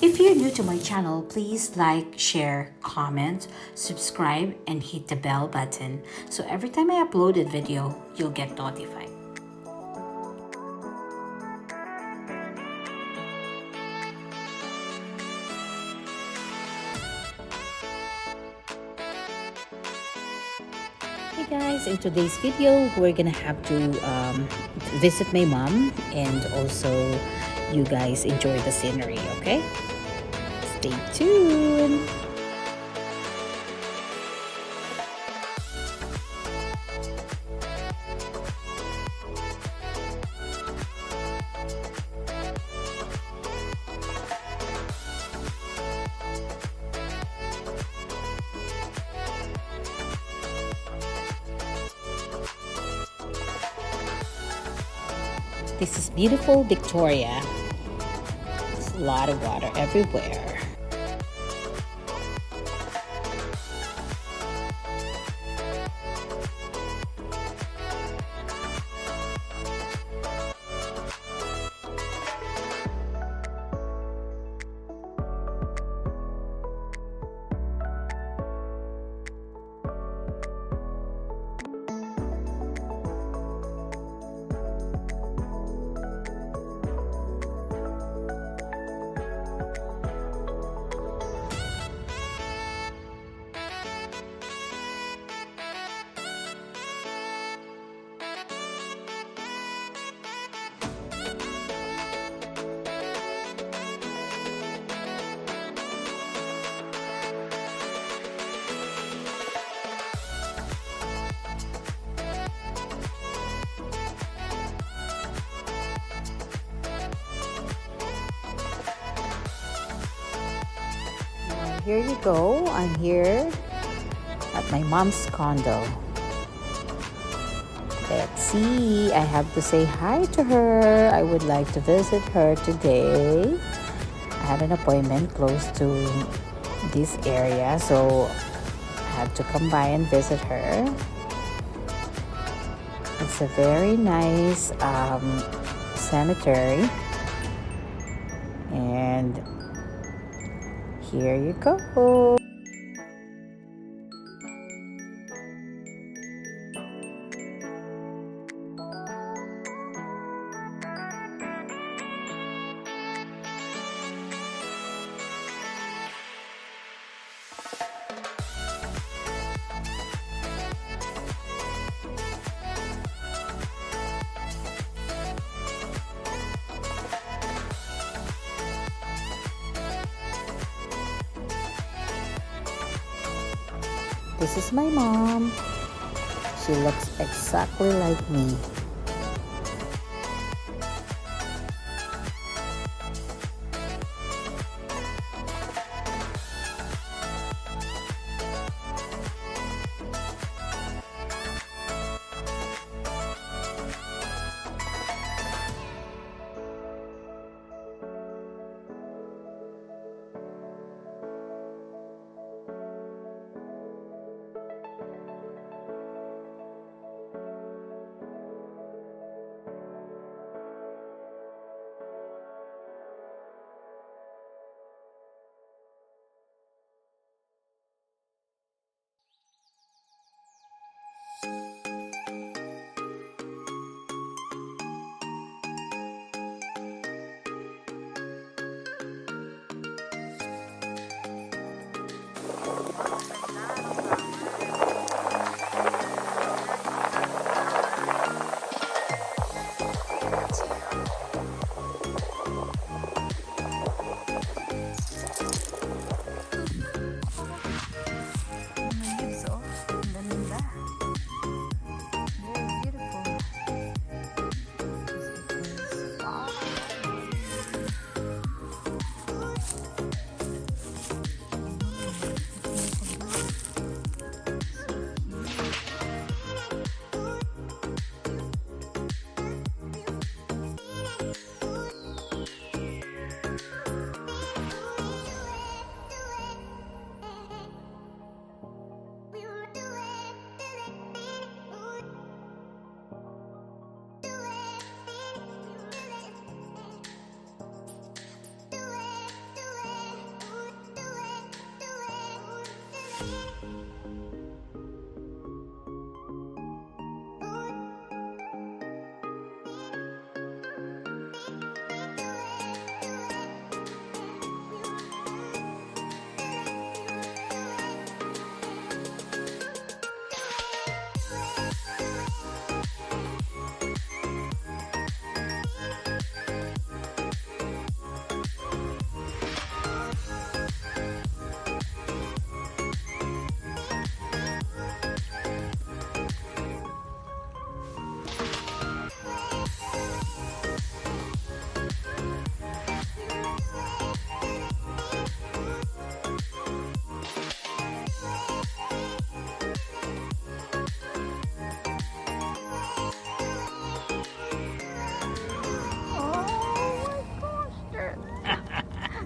If you're new to my channel, please like, share, comment, subscribe, and hit the bell button so every time I upload a video, you'll get notified. Hey guys, in today's video, we're gonna have to visit my mom and also you guys enjoy the scenery, okay? Stay tuned! This is beautiful Victoria. There's a lot of water everywhere. Here you go. I'm here at my mom's condo. Let's see. I have to say hi to her. I would like to visit her today. I had an appointment close to this area, so I had to come by and visit her. It's a very nice cemetery. And here you go. This is my mom. She looks exactly like me.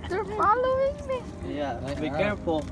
They're following me. Yeah, be careful.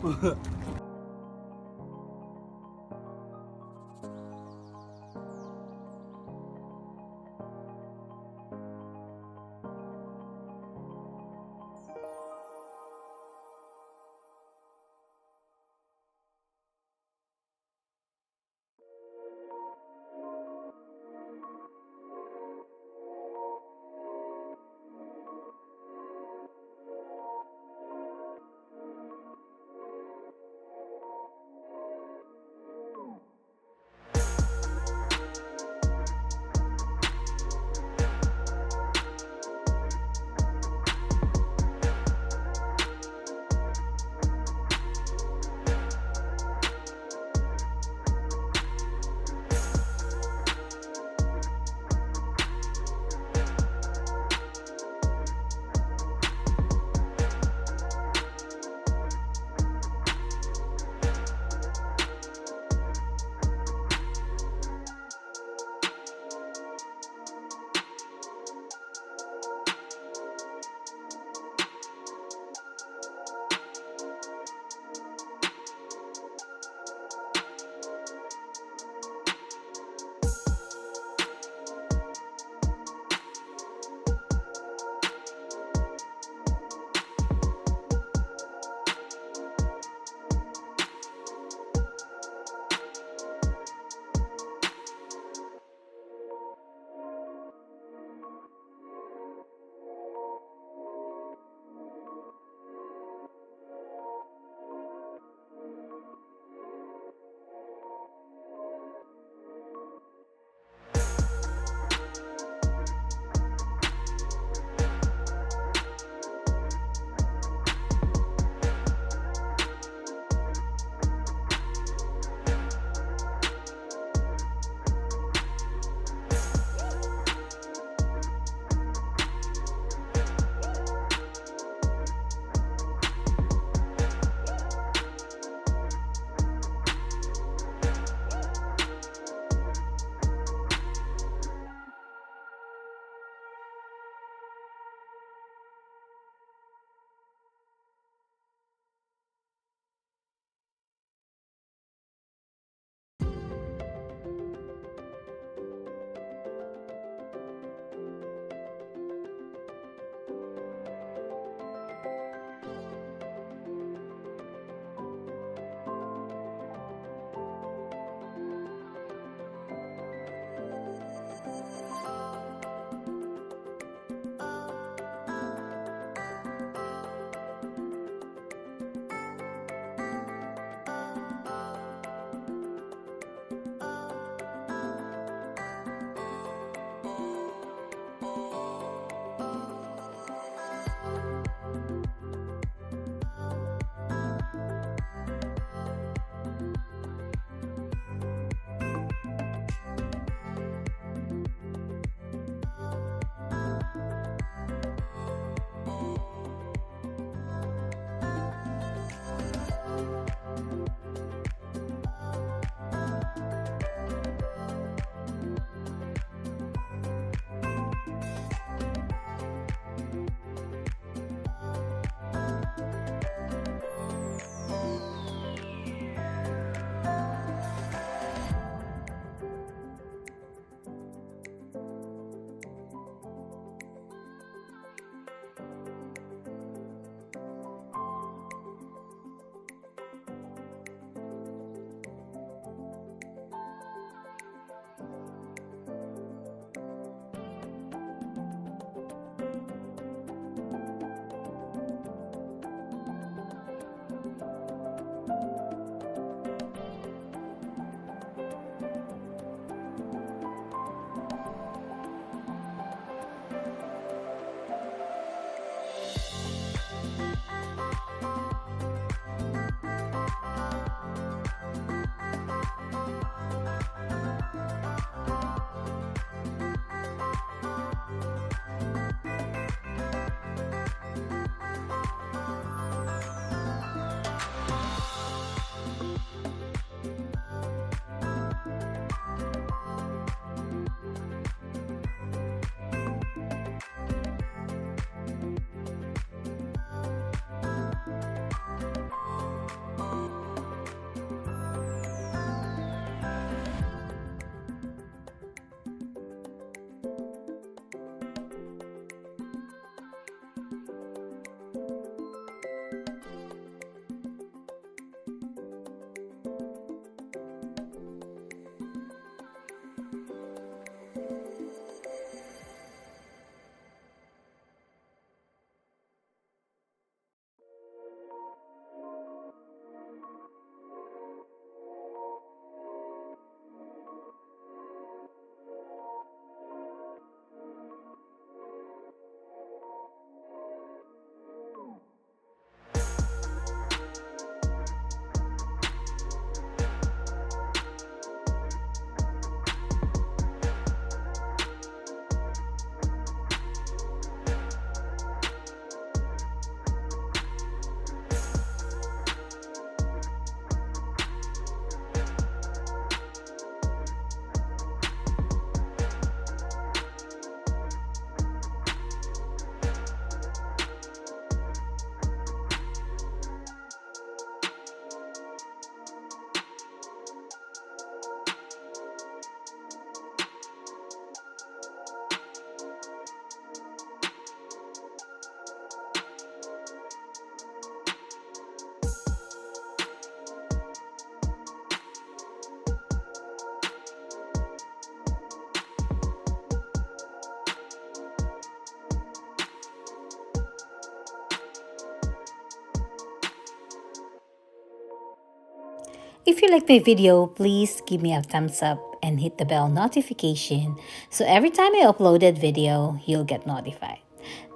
If you like my video, please give me a thumbs up and hit the bell notification so every time I uploaded video, you'll get notified.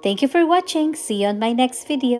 Thank you for watching. See you on my next video.